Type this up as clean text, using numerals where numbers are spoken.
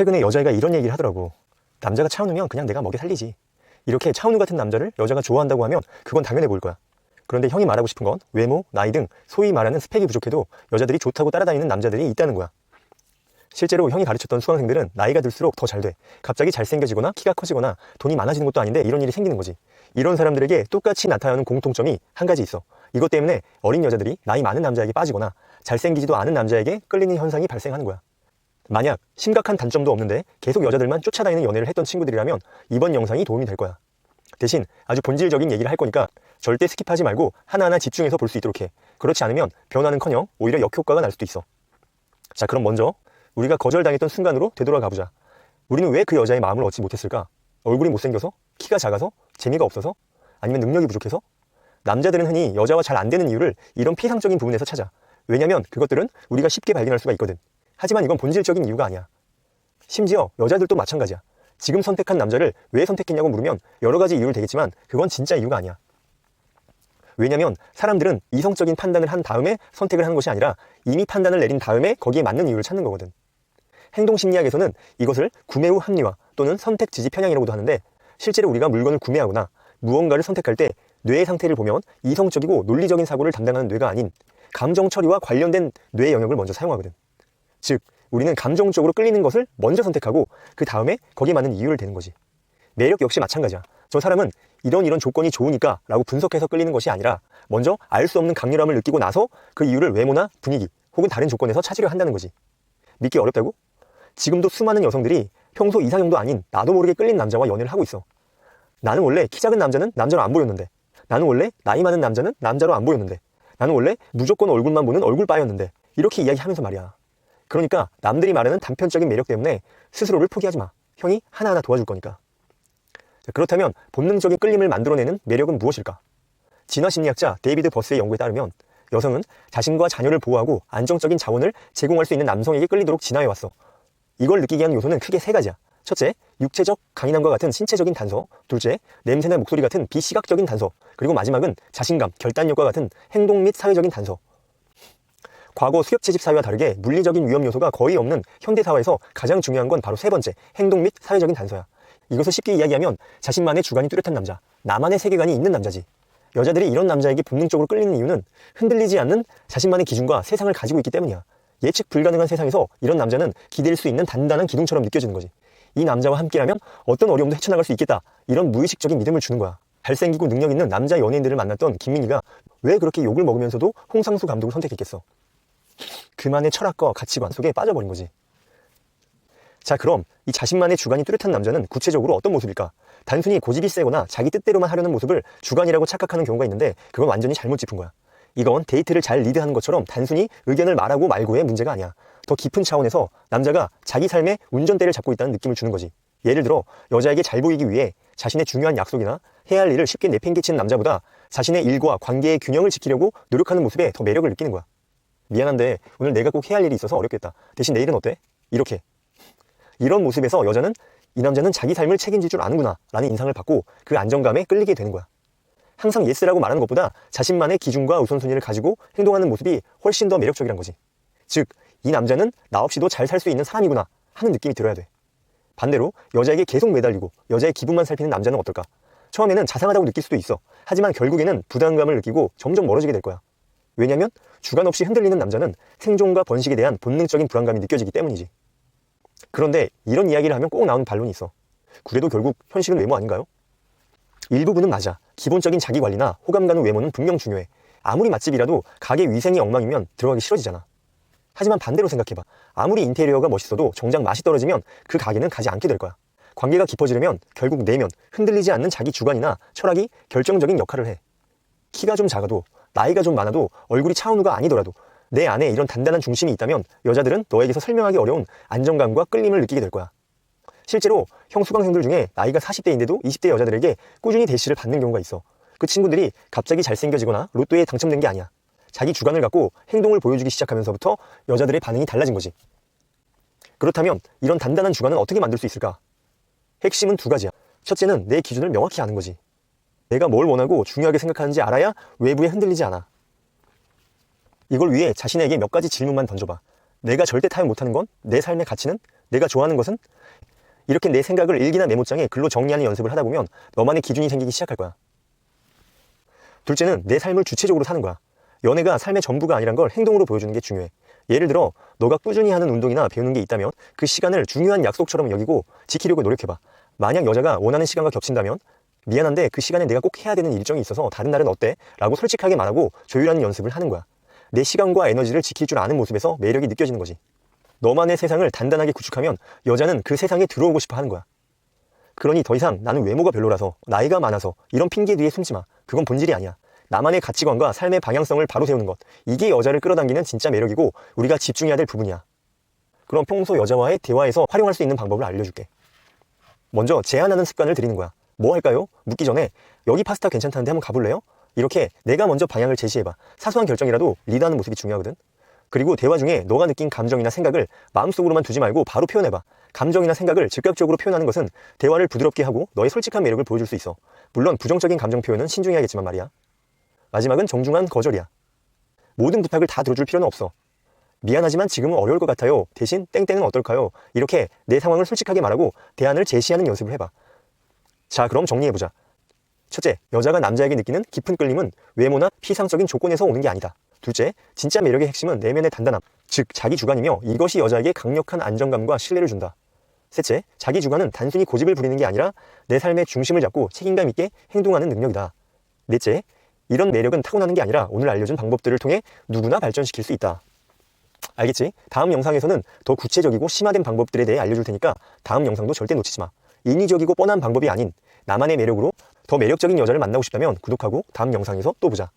최근에 여자애가 이런 얘기를 하더라고. 남자가 차은우면 그냥 내가 먹여 살리지. 이렇게 차은우 같은 남자를 여자가 좋아한다고 하면 그건 당연해 보일 거야. 그런데 형이 말하고 싶은 건 외모, 나이 등 소위 말하는 스펙이 부족해도 여자들이 좋다고 따라다니는 남자들이 있다는 거야. 실제로 형이 가르쳤던 수강생들은 나이가 들수록 더 잘 돼. 갑자기 잘생겨지거나 키가 커지거나 돈이 많아지는 것도 아닌데 이런 일이 생기는 거지. 이런 사람들에게 똑같이 나타나는 공통점이 한 가지 있어. 이것 때문에 어린 여자들이 나이 많은 남자에게 빠지거나 잘생기지도 않은 남자에게 끌리는 현상이 발생하는 거야. 만약 심각한 단점도 없는데 계속 여자들만 쫓아다니는 연애를 했던 친구들이라면 이번 영상이 도움이 될 거야. 대신 아주 본질적인 얘기를 할 거니까 절대 스킵하지 말고 하나하나 집중해서 볼 수 있도록 해. 그렇지 않으면 변화는커녕 오히려 역효과가 날 수도 있어. 자, 그럼 먼저 우리가 거절당했던 순간으로 되돌아가 보자. 우리는 왜 그 여자의 마음을 얻지 못했을까? 얼굴이 못생겨서? 키가 작아서? 재미가 없어서? 아니면 능력이 부족해서? 남자들은 흔히 여자와 잘 안 되는 이유를 이런 피상적인 부분에서 찾아. 왜냐면 그것들은 우리가 쉽게 발견할 수가 있거든. 하지만 이건 본질적인 이유가 아니야. 심지어 여자들도 마찬가지야. 지금 선택한 남자를 왜 선택했냐고 물으면 여러 가지 이유를 대겠지만 그건 진짜 이유가 아니야. 왜냐면 사람들은 이성적인 판단을 한 다음에 선택을 하는 것이 아니라 이미 판단을 내린 다음에 거기에 맞는 이유를 찾는 거거든. 행동심리학에서는 이것을 구매 후 합리화 또는 선택 지지 편향이라고도 하는데, 실제로 우리가 물건을 구매하거나 무언가를 선택할 때 뇌의 상태를 보면 이성적이고 논리적인 사고를 담당하는 뇌가 아닌 감정 처리와 관련된 뇌 영역을 먼저 사용하거든. 즉, 우리는 감정적으로 끌리는 것을 먼저 선택하고 그 다음에 거기에 맞는 이유를 대는 거지. 매력 역시 마찬가지야. 저 사람은 이런 조건이 좋으니까 라고 분석해서 끌리는 것이 아니라 먼저 알 수 없는 강렬함을 느끼고 나서 그 이유를 외모나 분위기 혹은 다른 조건에서 찾으려 한다는 거지. 믿기 어렵다고? 지금도 수많은 여성들이 평소 이상형도 아닌 나도 모르게 끌린 남자와 연애를 하고 있어. 나는 원래 키 작은 남자는 남자로 안 보였는데, 나는 원래 나이 많은 남자는 남자로 안 보였는데, 나는 원래 무조건 얼굴만 보는 얼굴빠였는데, 이렇게 이야기하면서 말이야. 그러니까 남들이 말하는 단편적인 매력 때문에 스스로를 포기하지 마. 형이 하나하나 도와줄 거니까. 자, 그렇다면 본능적인 끌림을 만들어내는 매력은 무엇일까? 진화심리학자 데이비드 버스의 연구에 따르면 여성은 자신과 자녀를 보호하고 안정적인 자원을 제공할 수 있는 남성에게 끌리도록 진화해왔어. 이걸 느끼게 하는 요소는 크게 세 가지야. 첫째, 육체적 강인함과 같은 신체적인 단서. 둘째, 냄새나 목소리 같은 비시각적인 단서. 그리고 마지막은 자신감, 결단력과 같은 행동 및 사회적인 단서. 과거 수렵채집 사회와 다르게 물리적인 위험 요소가 거의 없는 현대사회에서 가장 중요한 건 바로 세 번째, 행동 및 사회적인 단서야. 이것을 쉽게 이야기하면 자신만의 주관이 뚜렷한 남자, 나만의 세계관이 있는 남자지. 여자들이 이런 남자에게 본능적으로 끌리는 이유는 흔들리지 않는 자신만의 기준과 세상을 가지고 있기 때문이야. 예측 불가능한 세상에서 이런 남자는 기댈 수 있는 단단한 기둥처럼 느껴지는 거지. 이 남자와 함께라면 어떤 어려움도 헤쳐나갈 수 있겠다, 이런 무의식적인 믿음을 주는 거야. 잘생기고 능력 있는 남자 연예인들을 만났던 김민희가 왜 그렇게 욕을 먹으면서도 홍상수 감독을 선택했겠어? 그만의 철학과 가치관 속에 빠져버린 거지. 자, 그럼 이 자신만의 주관이 뚜렷한 남자는 구체적으로 어떤 모습일까? 단순히 고집이 세거나 자기 뜻대로만 하려는 모습을 주관이라고 착각하는 경우가 있는데, 그건 완전히 잘못 짚은 거야. 이건 데이트를 잘 리드하는 것처럼 단순히 의견을 말하고 말고의 문제가 아니야. 더 깊은 차원에서 남자가 자기 삶의 운전대를 잡고 있다는 느낌을 주는 거지. 예를 들어 여자에게 잘 보이기 위해 자신의 중요한 약속이나 해야 할 일을 쉽게 내팽개치는 남자보다 자신의 일과 관계의 균형을 지키려고 노력하는 모습에 더 매력을 느끼는 거야. 미안한데 오늘 내가 꼭 해야 할 일이 있어서 어렵겠다. 대신 내일은 어때? 이렇게. 이런 모습에서 여자는 이 남자는 자기 삶을 책임질 줄 아는구나 라는 인상을 받고 그 안정감에 끌리게 되는 거야. 항상 예스라고 말하는 것보다 자신만의 기준과 우선순위를 가지고 행동하는 모습이 훨씬 더 매력적이란 거지. 즉, 이 남자는 나 없이도 잘 살 수 있는 사람이구나 하는 느낌이 들어야 돼. 반대로 여자에게 계속 매달리고 여자의 기분만 살피는 남자는 어떨까? 처음에는 자상하다고 느낄 수도 있어. 하지만 결국에는 부담감을 느끼고 점점 멀어지게 될 거야. 왜냐면 주관 없이 흔들리는 남자는 생존과 번식에 대한 본능적인 불안감이 느껴지기 때문이지. 그런데 이런 이야기를 하면 꼭 나오는 반론이 있어. 그래도 결국 현실은 외모 아닌가요? 일부분은 맞아. 기본적인 자기관리나 호감 가는 외모는 분명 중요해. 아무리 맛집이라도 가게 위생이 엉망이면 들어가기 싫어지잖아. 하지만 반대로 생각해봐. 아무리 인테리어가 멋있어도 정작 맛이 떨어지면 그 가게는 가지 않게 될 거야. 관계가 깊어지려면 결국 내면, 흔들리지 않는 자기 주관이나 철학이 결정적인 역할을 해. 키가 좀 작아도, 나이가 좀 많아도, 얼굴이 차은우가 아니더라도 내 안에 이런 단단한 중심이 있다면 여자들은 너에게서 설명하기 어려운 안정감과 끌림을 느끼게 될 거야. 실제로 형 수강생들 중에 나이가 40대인데도 20대 여자들에게 꾸준히 대시를 받는 경우가 있어. 그 친구들이 갑자기 잘생겨지거나 로또에 당첨된 게 아니야. 자기 주관을 갖고 행동을 보여주기 시작하면서부터 여자들의 반응이 달라진 거지. 그렇다면 이런 단단한 주관은 어떻게 만들 수 있을까? 핵심은 두 가지야. 첫째는 내 기준을 명확히 아는 거지. 내가 뭘 원하고 중요하게 생각하는지 알아야 외부에 흔들리지 않아. 이걸 위해 자신에게 몇 가지 질문만 던져봐. 내가 절대 타협 못하는 건? 내 삶의 가치는? 내가 좋아하는 것은? 이렇게 내 생각을 일기나 메모장에 글로 정리하는 연습을 하다 보면 너만의 기준이 생기기 시작할 거야. 둘째는 내 삶을 주체적으로 사는 거야. 연애가 삶의 전부가 아니란 걸 행동으로 보여주는 게 중요해. 예를 들어 너가 꾸준히 하는 운동이나 배우는 게 있다면 그 시간을 중요한 약속처럼 여기고 지키려고 노력해봐. 만약 여자가 원하는 시간과 겹친다면 미안한데 그 시간에 내가 꼭 해야 되는 일정이 있어서 다른 날은 어때? 라고 솔직하게 말하고 조율하는 연습을 하는 거야. 내 시간과 에너지를 지킬 줄 아는 모습에서 매력이 느껴지는 거지. 너만의 세상을 단단하게 구축하면 여자는 그 세상에 들어오고 싶어 하는 거야. 그러니 더 이상 나는 외모가 별로라서, 나이가 많아서 이런 핑계 뒤에 숨지 마. 그건 본질이 아니야. 나만의 가치관과 삶의 방향성을 바로 세우는 것. 이게 여자를 끌어당기는 진짜 매력이고 우리가 집중해야 될 부분이야. 그럼 평소 여자와의 대화에서 활용할 수 있는 방법을 알려줄게. 먼저 제안하는 습관을 들이는 거야. 뭐 할까요? 묻기 전에 여기 파스타 괜찮다는데 한번 가볼래요? 이렇게 내가 먼저 방향을 제시해봐. 사소한 결정이라도 리드하는 모습이 중요하거든. 그리고 대화 중에 너가 느낀 감정이나 생각을 마음속으로만 두지 말고 바로 표현해봐. 감정이나 생각을 즉각적으로 표현하는 것은 대화를 부드럽게 하고 너의 솔직한 매력을 보여줄 수 있어. 물론 부정적인 감정 표현은 신중해야겠지만 말이야. 마지막은 정중한 거절이야. 모든 부탁을 다 들어줄 필요는 없어. 미안하지만 지금은 어려울 것 같아요. 대신 땡땡은 어떨까요? 이렇게 내 상황을 솔직하게 말하고 대안을 제시하는 연습을 해봐. 자, 그럼 정리해보자. 첫째, 여자가 남자에게 느끼는 깊은 끌림은 외모나 피상적인 조건에서 오는 게 아니다. 둘째, 진짜 매력의 핵심은 내면의 단단함, 즉 자기 주관이며 이것이 여자에게 강력한 안정감과 신뢰를 준다. 셋째, 자기 주관은 단순히 고집을 부리는 게 아니라 내 삶의 중심을 잡고 책임감 있게 행동하는 능력이다. 넷째, 이런 매력은 타고나는 게 아니라 오늘 알려준 방법들을 통해 누구나 발전시킬 수 있다. 알겠지? 다음 영상에서는 더 구체적이고 심화된 방법들에 대해 알려줄 테니까 다음 영상도 절대 놓치지 마. 인위적이고 뻔한 방법이 아닌 나만의 매력으로 더 매력적인 여자를 만나고 싶다면 구독하고 다음 영상에서 또 보자.